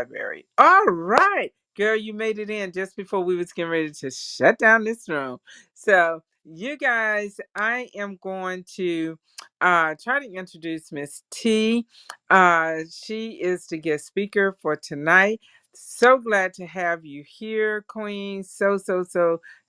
library. All right, girl, you made it in just before we was getting ready to shut down this room. So, you guys, I am going to try to introduce Miss T. She is the guest speaker for tonight. So glad to have you here, Queen. So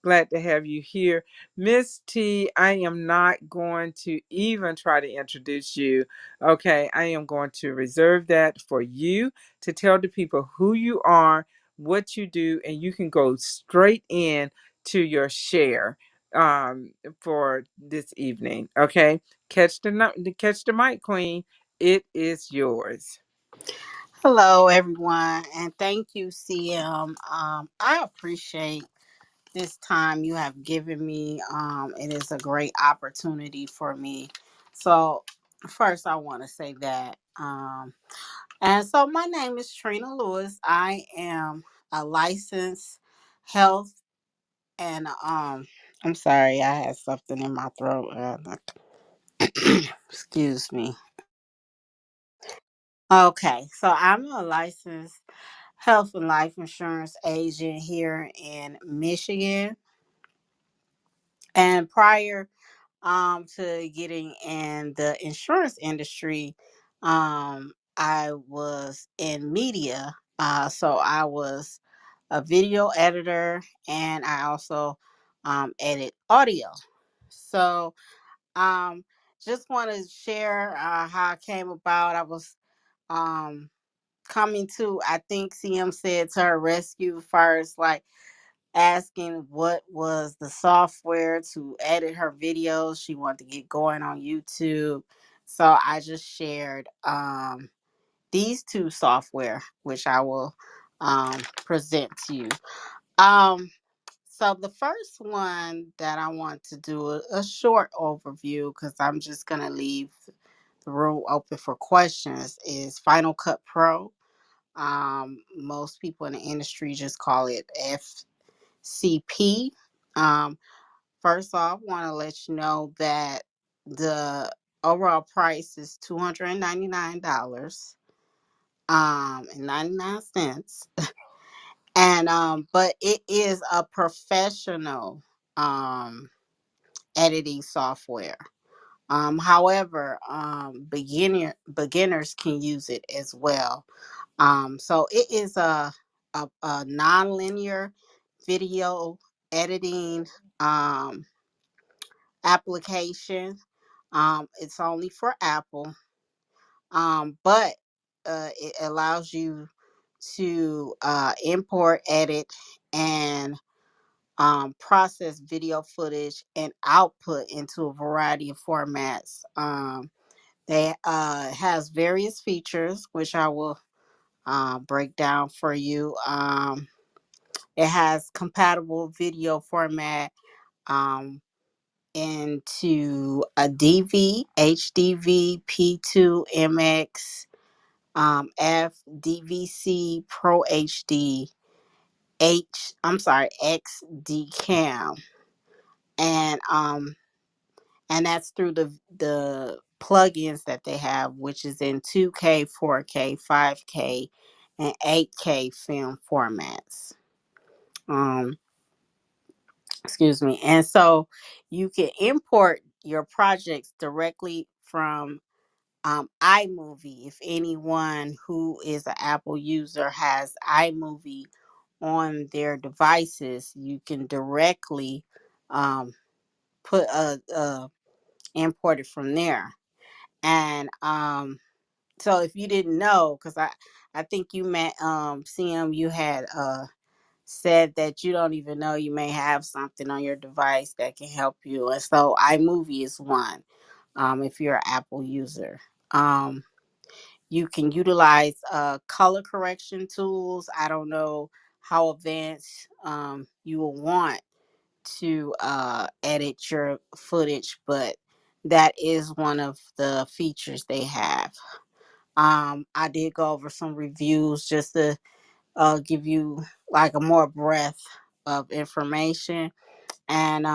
glad to have you here. Miss T, I am not going to even try to introduce you. Okay, I am going to reserve that for you to tell the people who you are, what you do, and you can go straight in to your share for this evening. Okay, catch the mic, Queen. It is yours. Hello, everyone, and thank you, CM. I appreciate this time you have given me. It is a great opportunity for me. So, first, I want to say that. And so, my name is Trina Lewis. I am a licensed health and I'm sorry, I had something in my throat. Excuse me. Okay, so I'm a licensed health and life insurance agent here in Michigan. And prior to getting in the insurance industry, I was in media. So I was a video editor and I also edit audio. So um, just want to share how I came about. I was um, coming to, I think CM said, to her rescue first, like asking what was the software to edit her videos. She wanted to get going on YouTube. So I just shared these two software, which I will present to you. Um, so the first one that I want to do a short overview, because I'm just going to leave the room open for questions, is Final Cut Pro. Most people in the industry just call it FCP. Um, First off, want to let you know that the overall price is $299 and 99 cents. And but it is a professional um editing software. However, beginners can use it as well. So it is a non-linear video editing application. It's only for Apple, but it allows you to import, edit, and process video footage and output into a variety of formats. They has various features, which I will break down for you. It has compatible video format um, into a DV, HDV, P2, MX, F, DVC, Pro HD, I'm sorry, XD Cam, and that's through the plugins that they have, which is in 2K, 4K, 5K, and 8K film formats. Um, excuse me. And so you can import your projects directly from iMovie. If anyone who is an Apple user has iMovie on their devices, you can directly um, put import it from there. And so if you didn't know, because I think you met CM, you had said that you don't even know you may have something on your device that can help you. And so iMovie is one if you're an Apple user. You can utilize color correction tools. I don't know how advanced you will want to edit your footage, but that is one of the features they have. I did go over some reviews just to give you like a more breadth of information. And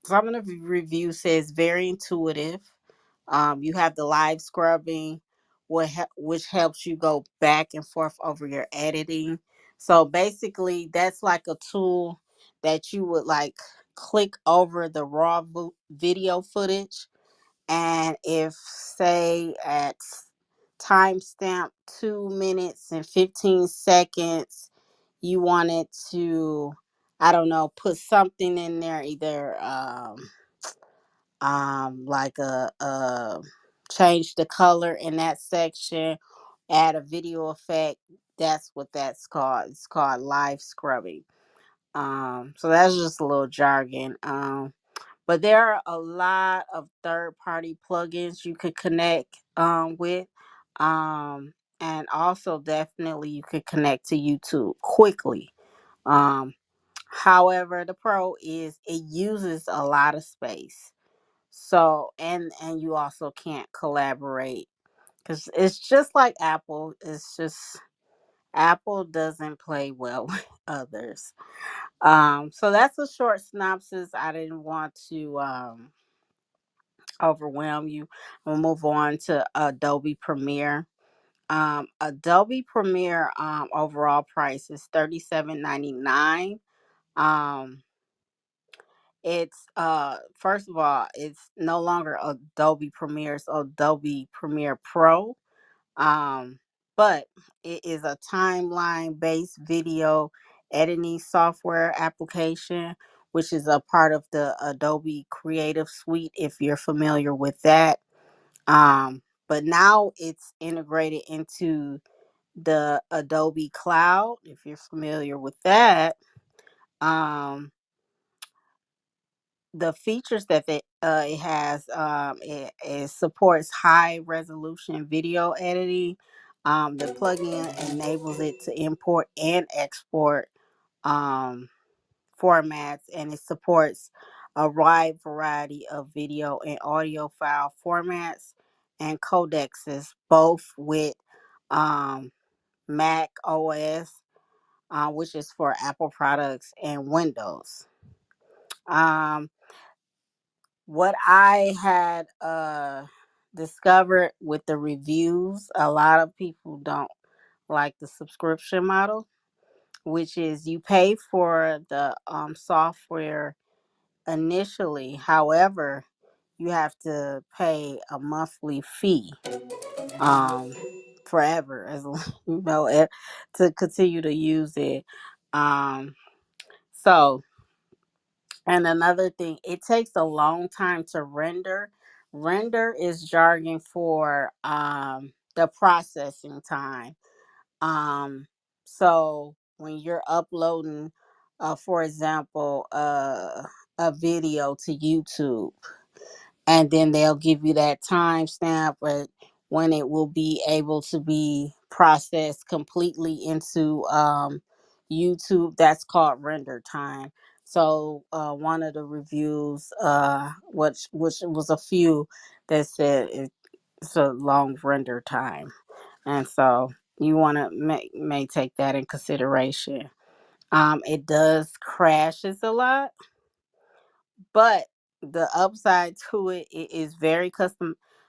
some of the review says very intuitive. You have the live scrubbing, which helps you go back and forth over your editing. So basically, that's like a tool that you would like click over the raw video footage, and if say at timestamp 2 minutes and 15 seconds you wanted to, I don't know, put something in there, either like a change the color in that section, add a video effect, that's what that's called. It's called live scrubbing. So that's just a little jargon. But there are a lot of third party plugins you could connect with. And also definitely you could connect to YouTube quickly. Um, However, the pro is it uses a lot of space. So and you also can't collaborate, because it's just like Apple. It's just Apple doesn't play well with others. So that's a short synopsis. I didn't want to overwhelm you. We'll move on to Adobe Premiere. Adobe Premiere overall price is $37.99. Um, it's first of all, it's no longer Adobe Premiere, it's Adobe Premiere Pro. Um, but it is a timeline based video editing software application, which is a part of the Adobe Creative Suite, if you're familiar with that. But now it's integrated into the Adobe Cloud, if you're familiar with that. Um, the features that it has, it supports high resolution video editing. The plugin enables it to import and export um, formats, and it supports a wide variety of video and audio file formats and codexes, both with um, Mac OS, which is for Apple products, and Windows. Um, what I had discovered with the reviews, a lot of people don't like the subscription model, which is you pay for the software initially. However, you have to pay a monthly fee um forever, as to continue to use it. Um so And another thing, it takes a long time to render. Render is jargon for the processing time. Um, so when you're uploading, for example, a video to YouTube, and then they'll give you that timestamp when it will be able to be processed completely into YouTube. That's called render time. So one of the reviews, which was a few, that said it's a long render time, and so you want to may take that in consideration. It does crashes a lot, but the upside to it is very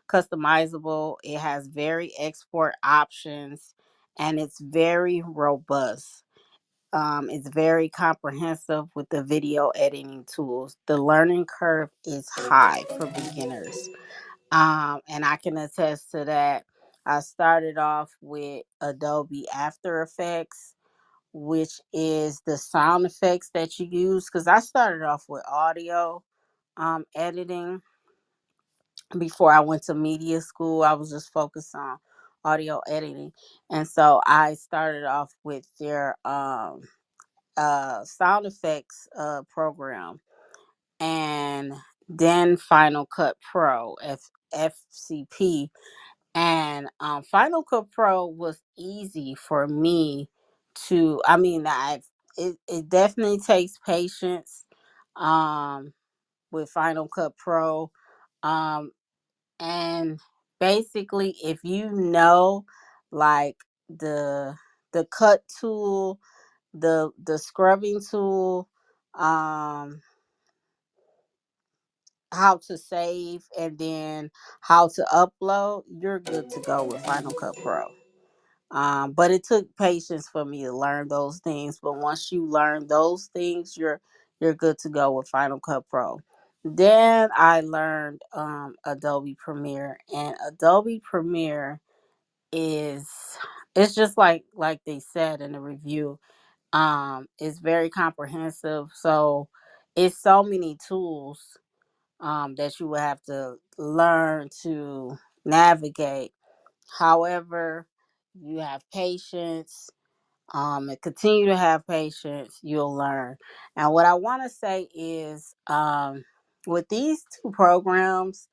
customizable. It has very export options, and it's very robust. It's very comprehensive with the video editing tools. The learning curve is high for beginners, and I can attest to that. I started off with Adobe After Effects, which is the sound effects that you use, because I started off with audio editing before I went to media school. I was just focused on audio editing, and so I started off with their sound effects program, and then Final Cut Pro, FCP. And Final Cut Pro was easy for me to. I mean, it definitely takes patience um, with Final Cut Pro. Um, and basically, if you know, like, the cut tool, the scrubbing tool, um how to save, and then how to upload, you're good to go with Final Cut Pro. But it took patience for me to learn those things. But once you learn those things, you're good to go with Final Cut Pro. Then I learned Adobe Premiere, and Adobe Premiere is, it's just like they said in the review. It's very comprehensive. So it's so many tools that you would have to learn to navigate. However, you have patience, and continue to have patience, you'll learn. And what I want to say is, with these two programs,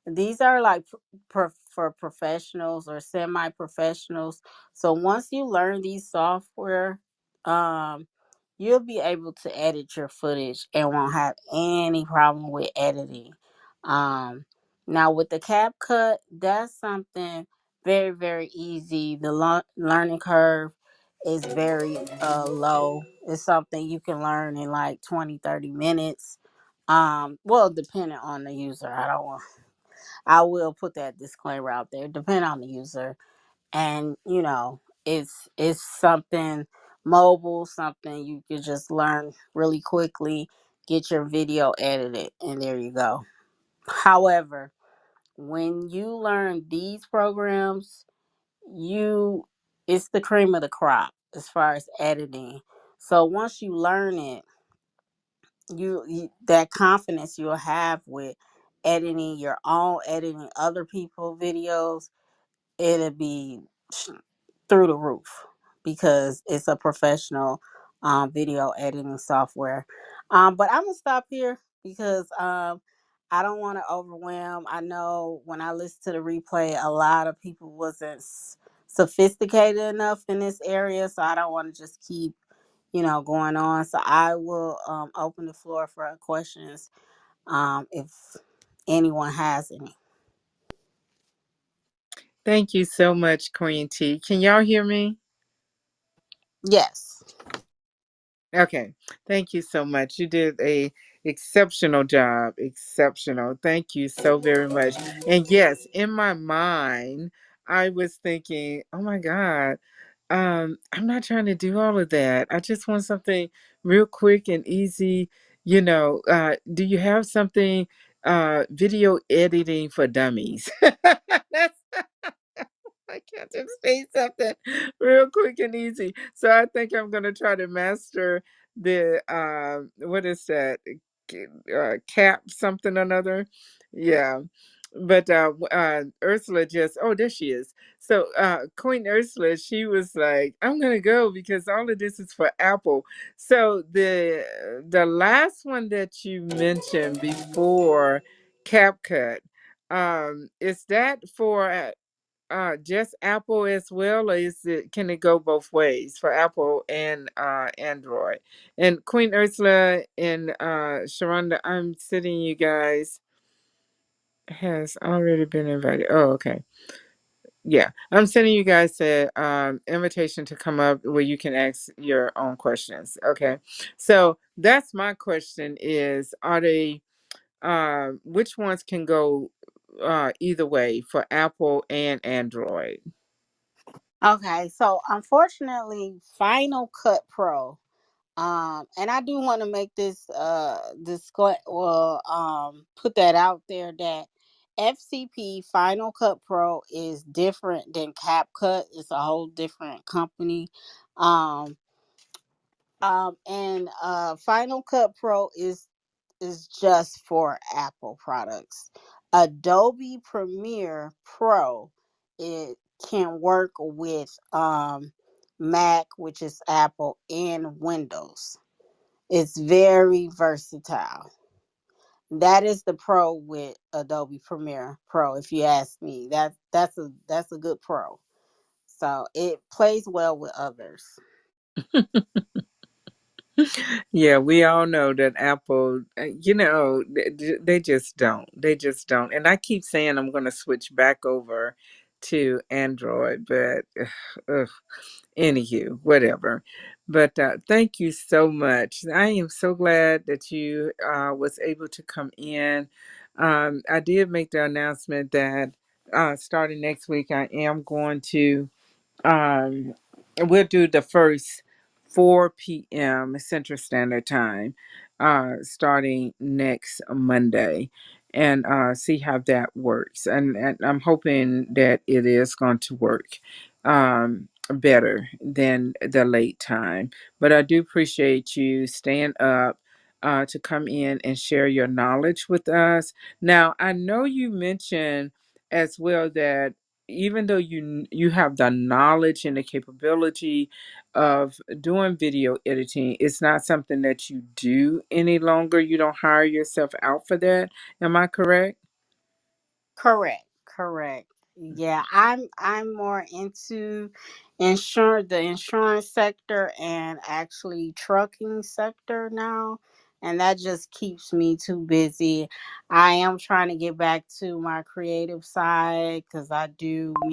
these are like for professionals or semi-professionals. So once you learn these software, um, you'll be able to edit your footage and won't have any problem with editing. Um, Now with the CapCut, that's something very very easy. The learning curve is very low. It's something you can learn in like 20-30 minutes. Well, depending on the user. I will put that disclaimer out there. Depend on the user, and it's something mobile, something you can just learn really quickly. Get your video edited, and there you go. However, when you learn these programs, you it's the cream of the crop as far as editing. So once you learn it, you that confidence you'll have with editing your own, editing other people videos, it'll be through the roof because it's a professional video editing software. But I'm gonna stop here because I don't want to overwhelm. I know when I listened to the replay, a lot of people wasn't sophisticated enough in this area, so I don't want to just keep going on. So I will open the floor for questions if anyone has any. Thank you so much, Queen T. Can y'all hear me? Yes. Okay. Thank you so much. You did a exceptional job. Exceptional. Thank you so very much. And yes, in my mind, I was thinking, oh my God, I'm not trying to do all of that. I just want something real quick and easy. Do you have something video editing for dummies? That's I can't just say something real quick and easy. So I think I'm gonna try to master the what is that? Cap something or another. Yeah. But Ursula just, oh, there she is. So Queen Ursula, she was like, I'm gonna go because all of this is for Apple. So the last one that you mentioned before, CapCut, is that for just Apple as well, or can it go both ways for Apple and Android? And Queen Ursula and Sharonda, I'm sitting you guys has already been invited. Oh, okay. Yeah, I'm sending you guys a invitation to come up where you can ask your own questions. Okay, so that's my question: is are they which ones can go either way for Apple and Android? Okay, so unfortunately, Final Cut Pro. And I do want to make this put that out there that FCP Final Cut Pro is different than CapCut. It's a whole different company. Um, and Final Cut Pro is just for Apple products. Adobe Premiere Pro, it can work with Mac, which is Apple, and Windows. It's very versatile. That is the pro with Adobe Premiere Pro. If you ask me, that's a good pro. So it plays well with others. Yeah, we all know that Apple, they just don't. They just don't. And I keep saying I'm going to switch back over to Android, but ugh, anywho, whatever. But thank you so much. I am so glad that you was able to come in. I did make the announcement that starting next week, I am going to um, we'll do the first 4 p.m. Central Standard Time, starting next Monday, and see how that works. And I'm hoping that it is going to work better than the late time. But I do appreciate you staying up. To come in and share your knowledge with us. Now, I know you mentioned as well that even though you have the knowledge and the capability of doing video editing, it's not something that you do any longer. You don't hire yourself out for that. Am I correct? Correct, correct. Yeah, I'm more into the insurance sector and actually trucking sector now, and that just keeps me too busy. I am trying to get back to my creative side because I do